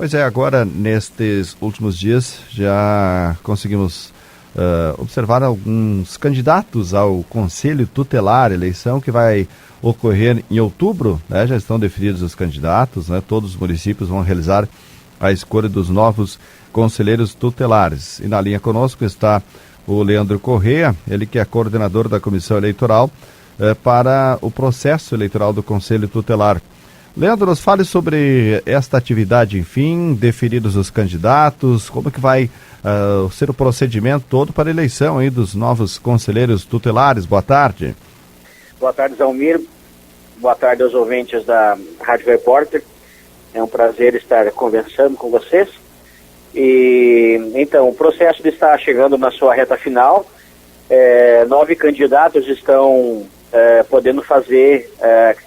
Pois é, agora nestes últimos dias já conseguimos observar alguns candidatos ao Conselho Tutelar, eleição que vai ocorrer em outubro, né? Já estão definidos os candidatos, né? Todos os municípios vão realizar a escolha dos novos conselheiros tutelares. E na linha conosco está o Leandro Corrêa, ele que é coordenador da Comissão Eleitoral para o processo eleitoral do Conselho Tutelar. Leandro, nos fale sobre esta atividade, enfim, definidos os candidatos, como que vai ser o procedimento todo para a eleição aí dos novos conselheiros tutelares. Boa tarde. Boa tarde, Zalmir. Boa tarde aos ouvintes da Rádio Repórter. É um prazer estar conversando com vocês. E então, o processo está chegando na sua reta final. 9 candidatos estão podendo fazer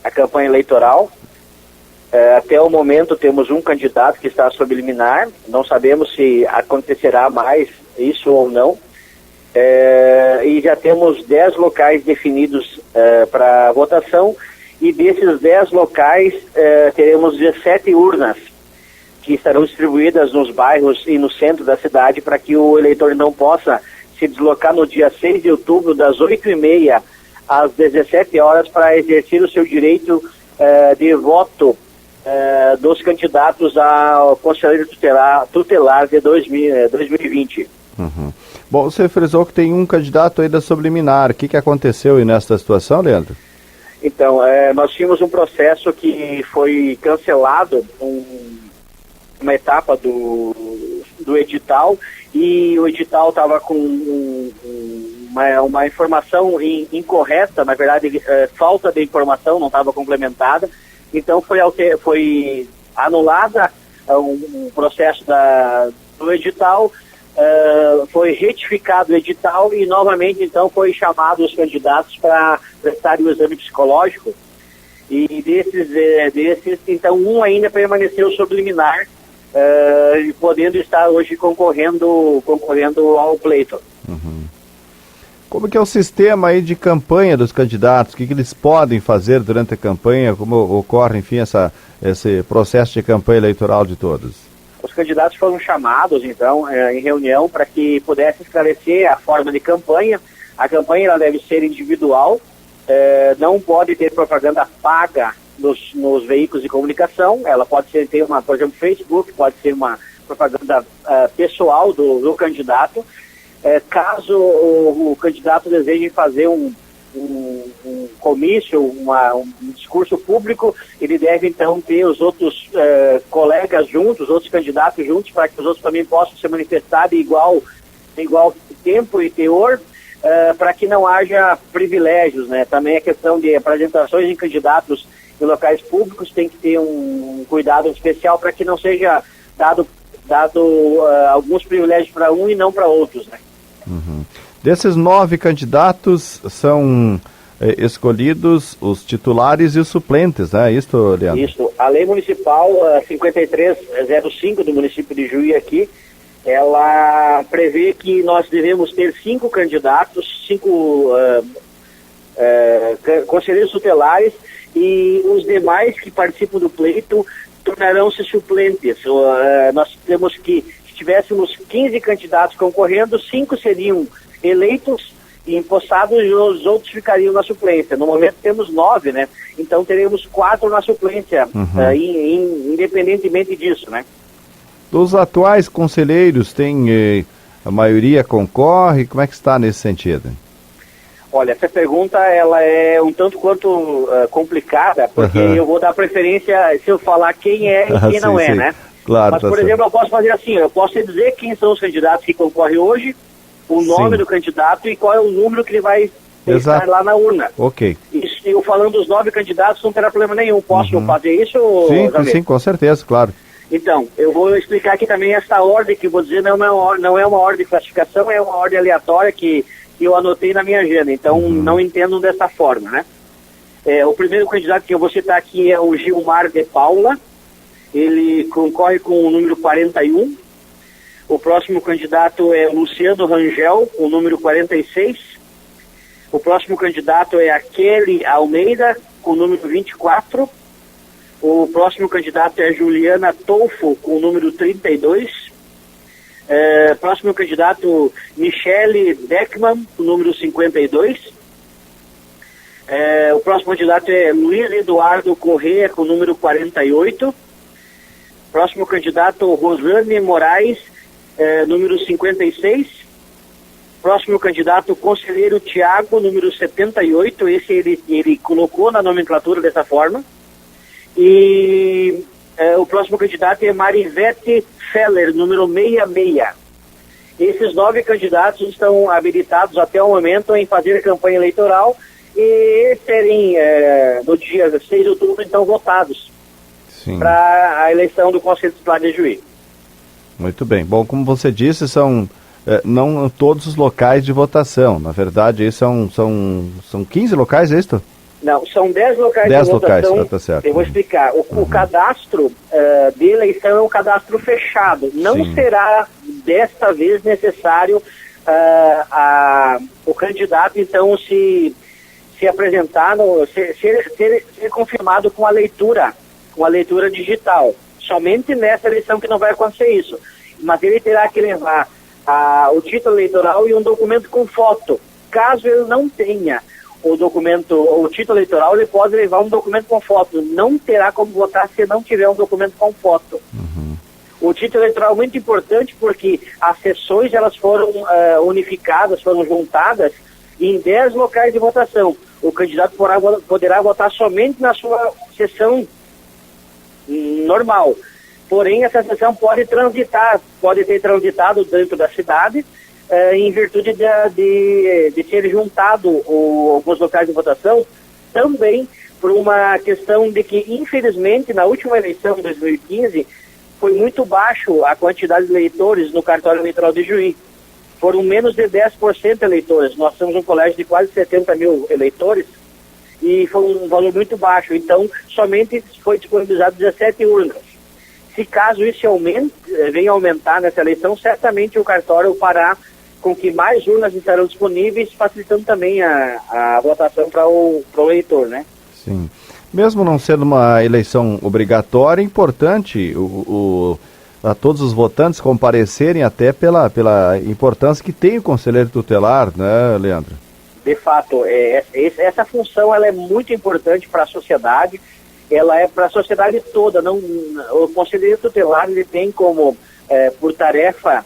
a campanha eleitoral. Até o momento temos um candidato que está sob liminar, não sabemos se acontecerá mais isso ou não, e já temos 10 locais definidos para votação, e desses 10 locais teremos 17 urnas que estarão distribuídas nos bairros e no centro da cidade para que o eleitor não possa se deslocar no dia 6 de outubro das 8h30 às 17 horas para exercer o seu direito de voto dos candidatos ao Conselheiro Tutelar de 2020. Uhum. Bom, você frisou que tem um candidato ainda subliminar. O que aconteceu aí nesta situação, Leandro? Então, nós tínhamos um processo que foi cancelado, uma etapa do edital, e o edital estava com uma informação incorreta, na verdade, falta de informação, não estava complementada. Então foi anulada um processo do edital, foi retificado o edital e novamente então foi chamado os candidatos para prestarem o exame psicológico. E desses então um ainda permaneceu sob liminar, podendo estar hoje concorrendo ao pleito. Uhum. Como que é o sistema aí de campanha dos candidatos? O que eles podem fazer durante a campanha? Como ocorre, enfim, esse processo de campanha eleitoral de todos? Os candidatos foram chamados, então, em reunião para que pudesse esclarecer a forma de campanha. A campanha ela deve ser individual, não pode ter propaganda paga nos veículos de comunicação. Ela pode ter por exemplo, Facebook, pode ser uma propaganda pessoal do candidato. Caso o candidato deseje fazer um comício, um discurso público, ele deve então ter os outros colegas juntos, os outros candidatos juntos, para que os outros também possam se manifestar de igual tempo e teor, para que não haja privilégios, né? Também a questão de apresentações de candidatos em locais públicos tem que ter um cuidado especial para que não seja dado alguns privilégios para um e não para outros, né? Uhum. Desses 9 candidatos são escolhidos os titulares e os suplentes, né? Isso, Leandro? Isso. A lei municipal 5305 do município de Juí aqui, ela prevê que nós devemos ter 5 candidatos, 5 conselheiros tutelares, e os demais que participam do pleito tornarão-se suplentes. Nós temos que, se tivéssemos 15 candidatos concorrendo, 5 seriam eleitos e empossados e os outros ficariam na suplência. No momento temos 9, né? Então teremos 4 na suplência, independentemente disso, né? Dos atuais conselheiros, a maioria concorre? Como é que está nesse sentido? Olha, essa pergunta ela é um tanto quanto complicada, porque eu vou dar preferência se eu falar quem é e quem não é, né? Claro, mas, por exemplo, eu posso fazer assim, eu posso dizer quem são os candidatos que concorrem hoje, o nome do candidato e qual é o número que ele vai estar lá na urna. Ok. Isso, eu falando dos 9 candidatos não terá problema nenhum. Posso fazer isso? Sim, com certeza, claro. Então, eu vou explicar aqui também essa ordem que vou dizer, não é uma ordem de classificação, é uma ordem aleatória que eu anotei na minha agenda, então não entendam dessa forma, né? O primeiro candidato que eu vou citar aqui é o Gilmar de Paula, ele concorre com o número 41. O próximo candidato é Luciano Rangel, com o número 46. O próximo candidato é a Kelly Almeida, com o número 24. O próximo candidato é Juliana Tolfo, com o número 32. Próximo candidato, Michele Beckman, com o número 52. O próximo candidato é Luiz Eduardo Corrêa, com o número 48. Próximo candidato, Rosane Moraes, número 56. Próximo candidato, Conselheiro Tiago, número 78. Esse ele colocou na nomenclatura dessa forma. E o próximo candidato é Marisete Feller, número 66. Esses 9 candidatos estão habilitados até o momento em fazer a campanha eleitoral e serem, no dia 6 de outubro, então, votados para a eleição do Conselho Tutelar de Juí. Muito bem. Bom, como você disse, são não todos os locais de votação. Na verdade, são 15 locais, é isso? Não, são 10 locais de votação. Locais, tá certo. Eu vou explicar. O cadastro de eleição é um cadastro fechado. Não será, desta vez, necessário o candidato, então, se apresentar, ser confirmado com a leitura digital. Somente nessa eleição que não vai acontecer isso. Mas ele terá que levar o título eleitoral e um documento com foto. Caso ele não tenha o título eleitoral, ele pode levar um documento com foto. Não terá como votar se não tiver um documento com foto. O título eleitoral é muito importante porque as sessões elas foram unificadas, foram juntadas em 10 locais de votação. O candidato poderá votar somente na sua sessão normal. Porém, essa sessão pode ter transitado dentro da cidade, em virtude de ser juntado alguns locais de votação, também por uma questão de que, infelizmente, na última eleição de 2015, foi muito baixo a quantidade de eleitores no cartório eleitoral de Juí. Foram menos de 10% eleitores. Nós temos um colégio de quase 70 mil eleitores e foi um valor muito baixo. Então, somente foi disponibilizado 17 urnas. Se caso isso venha aumentar nessa eleição, certamente o cartório fará com que mais urnas estarão disponíveis, facilitando também a votação para o eleitor, né? Sim. Mesmo não sendo uma eleição obrigatória, é importante a todos os votantes comparecerem até pela importância que tem o conselheiro tutelar, né, Leandro? De fato, essa função ela é muito importante para a sociedade, ela é para a sociedade toda. O conselheiro tutelar ele tem como, por tarefa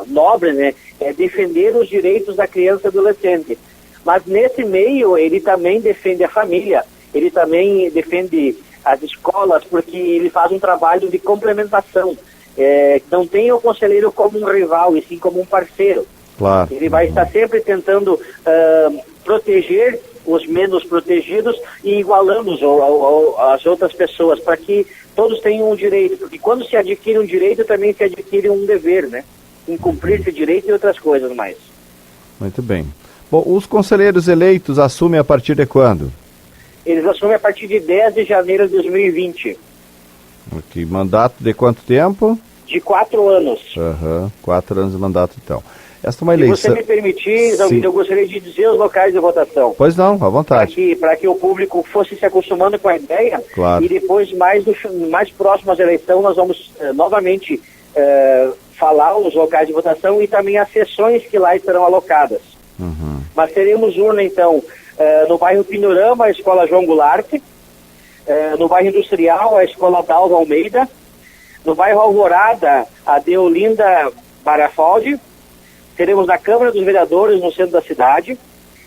nobre, né, defender os direitos da criança e adolescente. Mas nesse meio ele também defende a família, ele também defende as escolas, porque ele faz um trabalho de complementação. Não tem o conselheiro como um rival, e sim como um parceiro. Claro. Ele vai estar sempre tentando proteger os menos protegidos e igualando-os às outras pessoas, para que todos tenham um direito. Porque quando se adquire um direito, também se adquire um dever, né? Em cumprir esse direito e outras coisas mais. Muito bem. Bom, os conselheiros eleitos assumem a partir de quando? Eles assumem a partir de 10 de janeiro de 2020. Que mandato de quanto tempo? De 4 anos. 4 anos de mandato, então. Esta é uma eleição... Se você me permitir, eu gostaria de dizer os locais de votação. Pois não, à vontade. Para que o público fosse se acostumando com a ideia. Claro. E depois, mais próximo às eleições, nós vamos novamente falar os locais de votação e também as sessões que lá estarão alocadas. Mas teremos urna, então, no bairro Pinorama, a Escola João Goulart, no bairro Industrial, a Escola Dalva Almeida, no bairro Alvorada, a Deolinda Barafaldi. Teremos na Câmara dos Vereadores, no centro da cidade.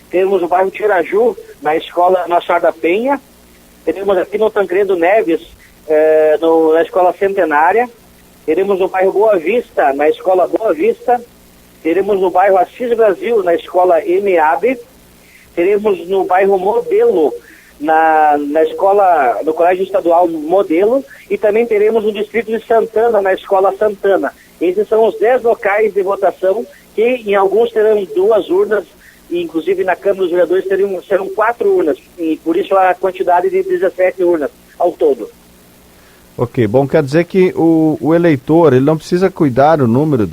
Teremos no bairro Tiraju, na Escola Nossa Senhora da Penha. Teremos aqui no Tancredo Neves, na Escola Centenária. Teremos no bairro Boa Vista, na Escola Boa Vista. Teremos no bairro Assis Brasil, na Escola MEAB. Teremos no bairro Modelo, na escola, no Colégio Estadual Modelo. E também teremos no distrito de Santana, na Escola Santana. Esses são os 10 locais de votação, que em alguns terão 2 urnas, e inclusive na Câmara dos Vereadores serão 4 urnas, e por isso a quantidade de 17 urnas ao todo. Ok, bom, quer dizer que o eleitor, ele não precisa cuidar o número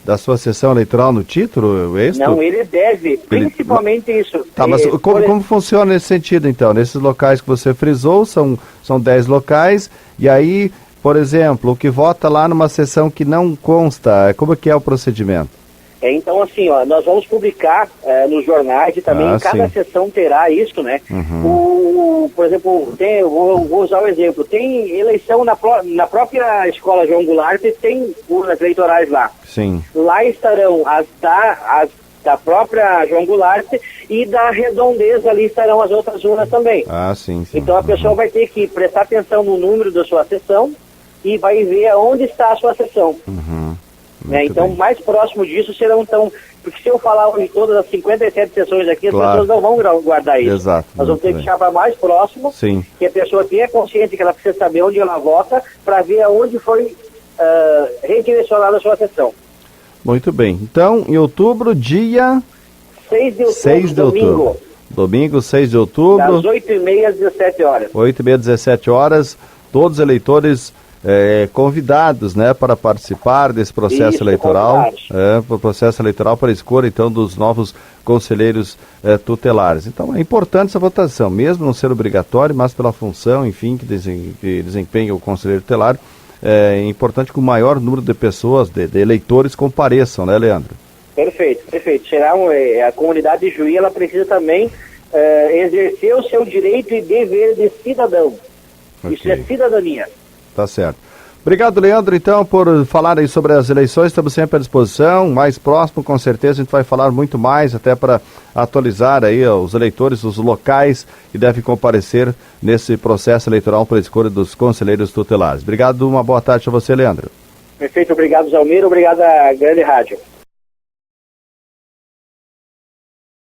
da sua sessão eleitoral no título, é isso? Não, ele deve, principalmente isso. Tá, mas como funciona nesse sentido, então? Nesses locais que você frisou, são 10 locais, e aí, por exemplo, o que vota lá numa sessão que não consta, como é que é o procedimento? Então, assim, ó, nós vamos publicar nos jornais e também cada sessão terá isso, né? Por exemplo, vou usar o exemplo, tem eleição na própria Escola João Goulart, tem urnas eleitorais lá. Sim. Lá estarão as da própria João Goulart e da Redondeza, ali estarão as outras urnas também. Ah, sim. Então a pessoa vai ter que prestar atenção no número da sua sessão e vai ver onde está a sua sessão. Então, bem. Mais próximo disso serão porque se eu falar hoje todas as 57 sessões aqui, as pessoas não vão guardar isso. Exato. Nós vamos ter que deixar para mais próximo, que a pessoa tenha consciência que ela precisa saber onde ela vota, para ver aonde foi redirecionada a sua sessão. Muito bem. Então, em outubro, dia 6 de outubro, domingo. Domingo, 6 de outubro. Das 8h30 às 17 horas. 8h30 às 17 horas, todos os eleitores convidados, né, para participar desse processo eleitoral, o processo eleitoral para a escolha, então, dos novos conselheiros tutelares. Então, é importante essa votação, mesmo não ser obrigatório, mas pela função, enfim, que desempenha o conselheiro tutelar, é importante que o maior número de pessoas, de eleitores, compareçam, né, Leandro? Perfeito. Será a comunidade de Juí, ela precisa também exercer o seu direito e dever de cidadão. Isso é cidadania. Tá certo. Obrigado, Leandro, então, por falar aí sobre as eleições. Estamos sempre à disposição. Mais próximo, com certeza, a gente vai falar muito mais, até para atualizar aí os eleitores, os locais que devem comparecer nesse processo eleitoral para a escolha dos conselheiros tutelares. Obrigado, uma boa tarde a você, Leandro. Perfeito, obrigado, Zalmiro, obrigado à Grande Rádio.